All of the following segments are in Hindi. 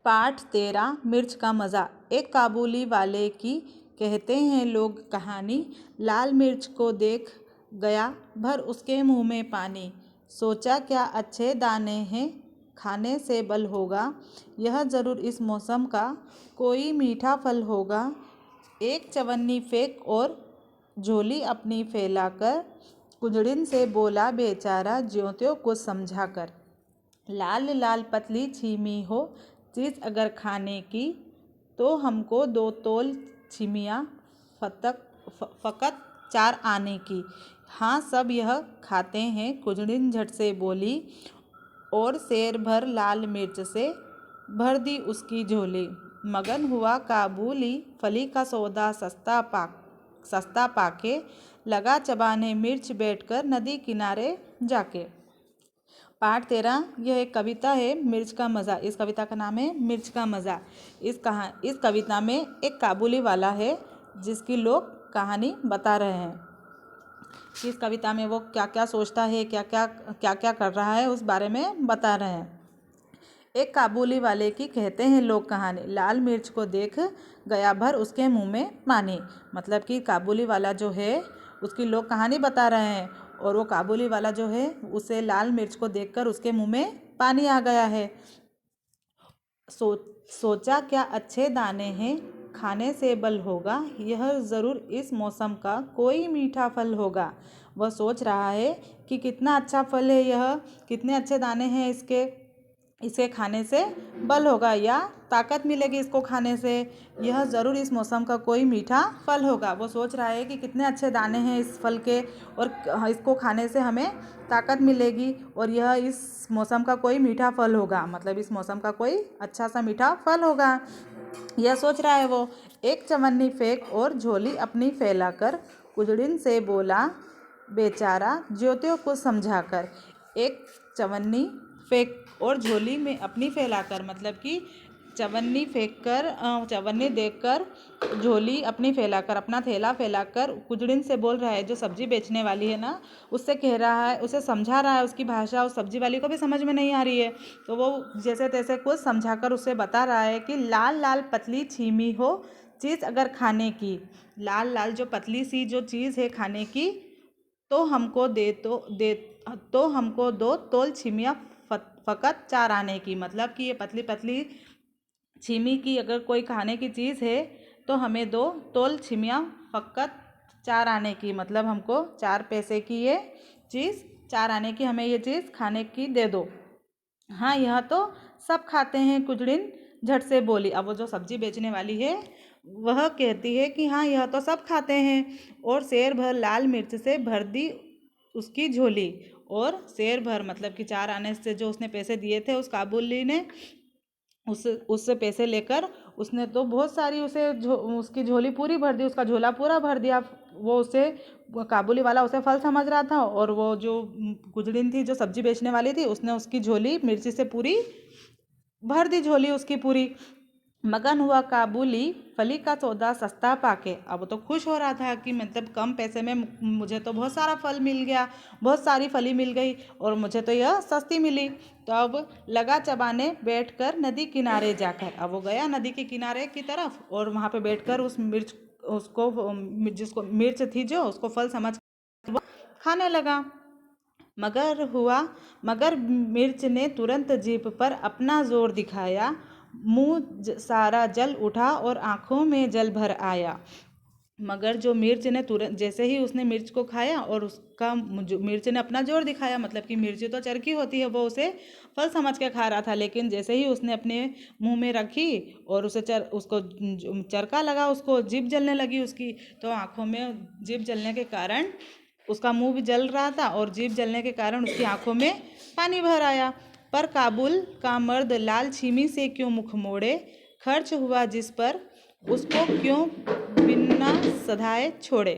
पाठ 13 मिर्च का मज़ा। एक काबुली वाले की कहते हैं लोग कहानी। लाल मिर्च को देख गया भर उसके मुंह में पानी। सोचा क्या अच्छे दाने हैं, खाने से बल होगा। यह ज़रूर इस मौसम का कोई मीठा फल होगा। एक चवन्नी फेंक और झोली अपनी फैलाकर कुजड़िन से बोला बेचारा ज्यों त्यों कुछ समझा कर। लाल लाल पतली छीमी हो चीज़ अगर खाने की, तो हमको 2 तोल छिमियाँ फ़कत 4 आने की। हाँ सब यह खाते हैं, कुजड़िन झट से बोली और सेर भर लाल मिर्च से भर दी उसकी झोली। मगन हुआ काबुली फली का सौदा सस्ता पाके, लगा चबाने मिर्च बैठकर नदी किनारे जाके। पाठ 13 यह एक कविता है मिर्च का मज़ा। इस कविता का नाम है मिर्च का मज़ा। इस कविता में एक काबुली वाला है जिसकी लोग कहानी बता रहे हैं कि इस कविता में वो क्या क्या सोचता है, क्या क्या कर रहा है, उस बारे में बता रहे हैं। एक काबुली वाले की कहते हैं लोग कहानी। लाल मिर्च को देख गया भर उसके मुंह में पानी। मतलब कि काबुली वाला जो है उसकी लोग कहानी बता रहे हैं और वो काबुली वाला जो है उसे लाल मिर्च को देखकर उसके मुंह में पानी आ गया है। सोचा क्या अच्छे दाने हैं, खाने से बल होगा। यह ज़रूर इस मौसम का कोई मीठा फल होगा। वह सोच रहा है कि कितना अच्छा फल है यह, कितने अच्छे दाने हैं इसे खाने से बल होगा या ताकत मिलेगी इसको खाने से। यह ज़रूर इस मौसम का कोई मीठा फल होगा। वो सोच रहा है कि कितने अच्छे दाने हैं इस फल के और इसको खाने से हमें ताकत मिलेगी और यह इस मौसम का कोई मीठा फल होगा। मतलब इस मौसम का कोई अच्छा सा मीठा फल होगा, यह सोच रहा है वो। एक चवन्नी फेंक और झोली अपनी फैलाकर कुजड़िन से बोला बेचारा ज्यों त्यों कुछ समझा कर। एक चवन्नी फेंक और झोली में अपनी फैलाकर, मतलब कि चवन्नी चवन्नी देखकर झोली अपनी फैलाकर, अपना थैला फैलाकर कुजड़िन से बोल रहा है। जो सब्जी बेचने वाली है ना, उससे कह रहा है, उसे समझा रहा है। उसकी भाषा उस सब्जी वाली को भी समझ में नहीं आ रही है, तो वो जैसे तैसे कुछ समझाकर उसे बता रहा है कि लाल लाल पतली छीमी हो चीज़ अगर खाने की। लाल लाल जो पतली सी जो चीज़ है खाने की, तो हमको तो हमको 2 तोल छिमिया फ़कत 4 आने की। मतलब कि ये पतली पतली छीमी की अगर कोई खाने की चीज़ है तो हमें 2 तोल छिमिया फ़कत 4 आने की। मतलब हमको 4 पैसे की ये चीज़, 4 आने की हमें ये चीज़ खाने की दे दो। हाँ यह तो सब खाते हैं, कुजड़िन झट से बोली। अब वो जो सब्जी बेचने वाली है वह कहती है कि हाँ यह तो सब खाते हैं, और सेर भर लाल मिर्च से भर दी उसकी झोली। और सेर भर मतलब कि 4 आने से जो उसने पैसे दिए थे उस काबुली ने, उससे पैसे लेकर उसने तो बहुत सारी उसकी झोली पूरी भर दी, उसका झोला पूरा भर दिया। वो काबुली वाला उसे फल समझ रहा था और वो जो गुजड़िन थी जो सब्जी बेचने वाली थी उसने उसकी झोली मिर्ची से पूरी भर दी, झोली उसकी पूरी। मगन हुआ काबुली फली का सौदा सस्ता पाके। अब वो तो खुश हो रहा था कि मतलब कम पैसे में मुझे तो बहुत सारा फल मिल गया, बहुत सारी फली मिल गई और मुझे तो यह सस्ती मिली। तो अब लगा चबाने बैठकर नदी किनारे जाकर। अब वो गया नदी के किनारे की तरफ और वहाँ पे बैठकर जिसको मिर्च थी जो उसको फल समझ वो खाने लगा। मगर मिर्च ने तुरंत जीभ पर अपना जोर दिखाया। मुंह सारा जल उठा और आंखों में जल भर आया। मगर जो मिर्च ने तुरंत जैसे ही उसने मिर्च को खाया और मिर्च ने अपना जोर दिखाया, मतलब कि मिर्च तो चरकी होती है, वो उसे फल समझ के खा रहा था। लेकिन जैसे ही उसने अपने मुंह में रखी और उसको चरका लगा, उसको जीभ जलने लगी उसकी। तो आंखों में जीभ जलने के कारण उसका मुंह भी जल रहा था और जीभ जलने के कारण उसकी आंखों में पानी भर आया। पर काबुल का मर्द लाल छीमी से क्यों मुख मोड़े, खर्च हुआ जिस पर उसको क्यों बिना सधाए छोड़े।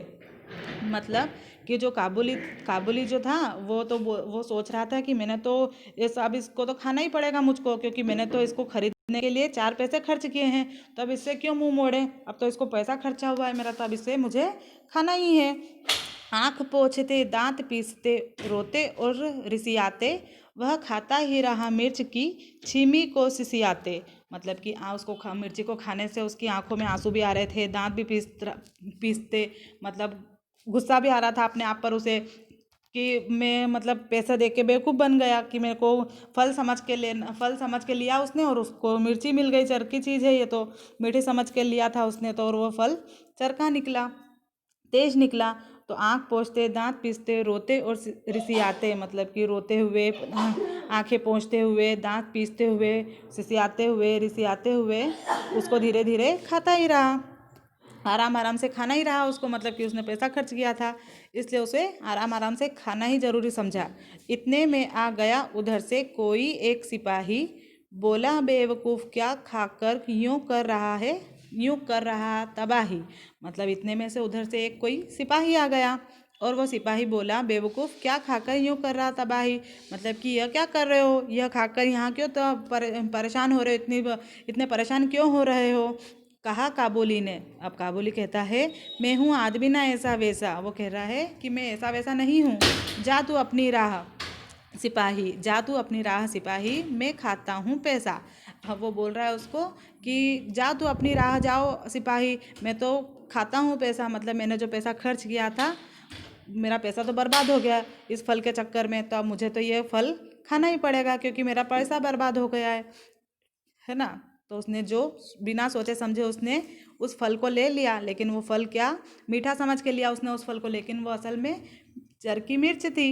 मतलब कि जो काबुली जो था वो सोच रहा था कि मैंने तो अब इसको तो खाना ही पड़ेगा मुझको, क्योंकि मैंने तो इसको खरीदने के लिए 4 पैसे खर्च किए हैं, तो अब इससे क्यों मुंह मोड़े। अब तो इसको पैसा खर्चा हुआ है मेरा, तो अब इससे मुझे खाना ही है। आँख पोंछते दांत पीसते रोते और रिसियाते, वह खाता ही रहा मिर्च की छीमी को सिसियाते। मतलब कि उसको मिर्ची को खाने से उसकी आंखों में आंसू भी आ रहे थे, दांत भी पीसते, मतलब गुस्सा भी आ रहा था अपने आप पर उसे कि मैं मतलब पैसा दे के बेवकूफ़ बन गया कि मेरे को फल समझ के लिया उसने और उसको मिर्ची मिल गई। चरकी चीज़ है ये तो, मीठी समझ के लिया था उसने तो, और वो फल चरखा निकला, तेज निकला। तो आँख पोंछते, दांत पीसते, रोते और रिसियाते, मतलब कि रोते हुए, आंखें पोंछते हुए, दांत पीसते हुए, सिसियाते हुए, रिसियाते हुए उसको धीरे धीरे खाता ही रहा, आराम आराम से खाना ही रहा उसको, मतलब कि उसने पैसा खर्च किया था इसलिए उसे आराम आराम से खाना ही जरूरी समझा। इतने में आ गया उधर से कोई एक सिपाही, बोला बेवकूफ़ क्या खाकर यूं कर रहा है, यूं कर रहा तबाही। मतलब इतने में से उधर से एक कोई सिपाही आ गया और वो सिपाही बोला बेवकूफ़ क्या खाकर यूं कर रहा तबाही, मतलब कि यह क्या कर रहे हो, यह खाकर यहाँ क्यों तो परेशान हो रहे हो, इतने परेशान क्यों हो रहे हो। कहा काबुली ने। अब काबुली कहता है मैं हूँ आदमी ना ऐसा वैसा, वो कह रहा है कि मैं ऐसा वैसा नहीं हूँ, जा तू अपनी राह सिपाही, जा तू अपनी राह सिपाही, मैं खाता हूँ पैसा। अब वो बोल रहा है उसको कि जा तू अपनी राह जाओ सिपाही, मैं तो खाता हूँ पैसा, मतलब मैंने जो पैसा खर्च किया था मेरा पैसा तो बर्बाद हो गया इस फल के चक्कर में, तो अब मुझे तो ये फल खाना ही पड़ेगा क्योंकि मेरा पैसा बर्बाद हो गया है ना। तो उसने जो बिना सोचे समझे उसने उस फल को ले लिया, लेकिन वो फल क्या मीठा समझ के लिया उसने उस फल को, लेकिन वो असल में चरकी मिर्च थी।